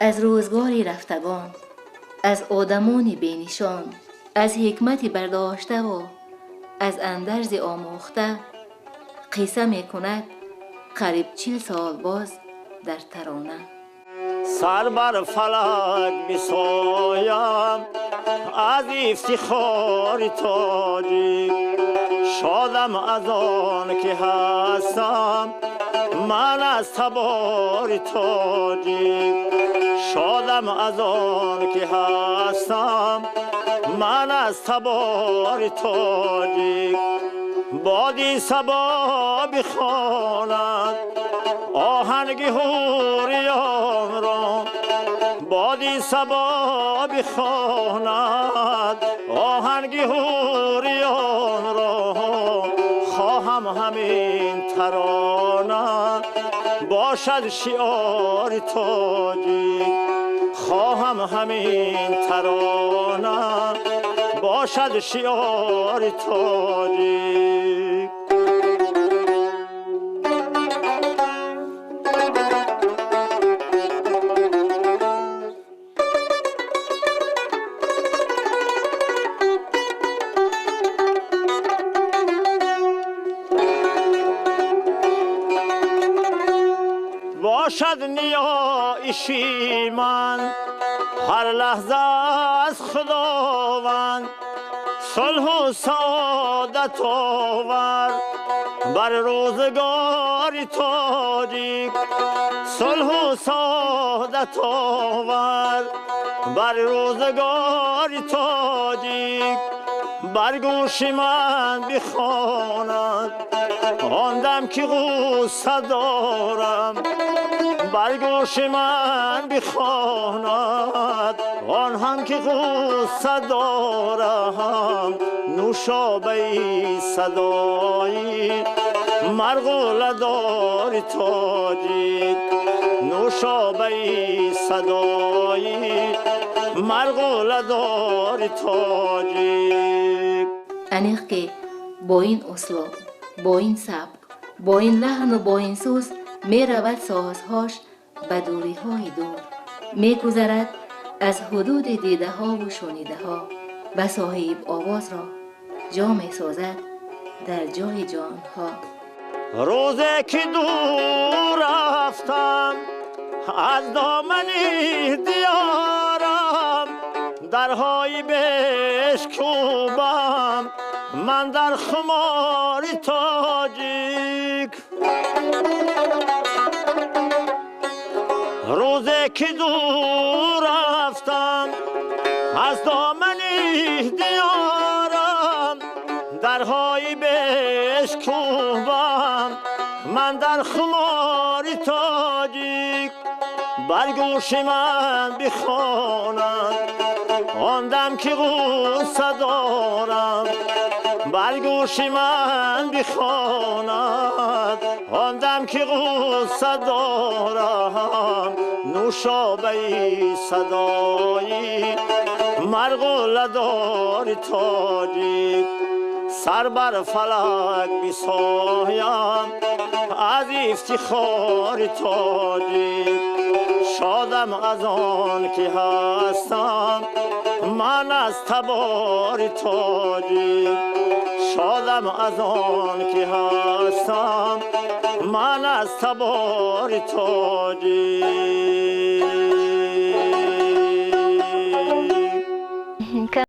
از روزگاری رفتگان، از آدمان بینشان، از حکمت برداشته و از اندرز آموخته قصه می کند قریب 40 سال باز در ترانه. سر بر فلک بسایم از افتخار تاجیک، شادم از آن که هستم من از تبار تاجیک، شادم از آن که هستم من از تبار تاجیک. بادی صبا بخواند آهنگ هوریان را، بادی صبا بخواند آهنگ هوریان را، خواهم همین ترانه باشد شعار تاجیک، خواهم همین ترانه باشد شعار تاجیک. باشد نیایشی من هر لحظه از خداوند، صلح و سعادت آور بر روزگار تاجیک، صلح و سعادت آور بر روزگار تاجیک. بر گوش من بخواند آن دم که غصه دارم، بر گوش من بخواند آن هم که غصه دارم. نوشابه صدایی مرغوله دار تاجیک، نوشابه صدایی مرغوله دار تاجیک. انیق که با این اسلوب، با این سبک، با این لحن و با این سوز می رود سازهاش به دوری های دور، می گذرد از حدود دیده ها و شنیده ها و صاحب آواز را جا می سازد در جای جان ها. روزی که دور رفتم از دامن دیارم، درهای بشکوبم من در خمار تاجیک. روزی که دور رفتم از دامن دیارم، درهای بشکوبم من در خمار تاجیک. بر گوش من بخواند آن دم که غصه دارم، بر گوش من بخواند آن دم که غصه دارم. نوشابه صدایی مرغوله دار تاجیک، سر بر فلک بسایم از افتخار تاجیک، شادم از آن که هستم من از تبار تاجیک، شادم از آن که هستم من از تبار تاجیک.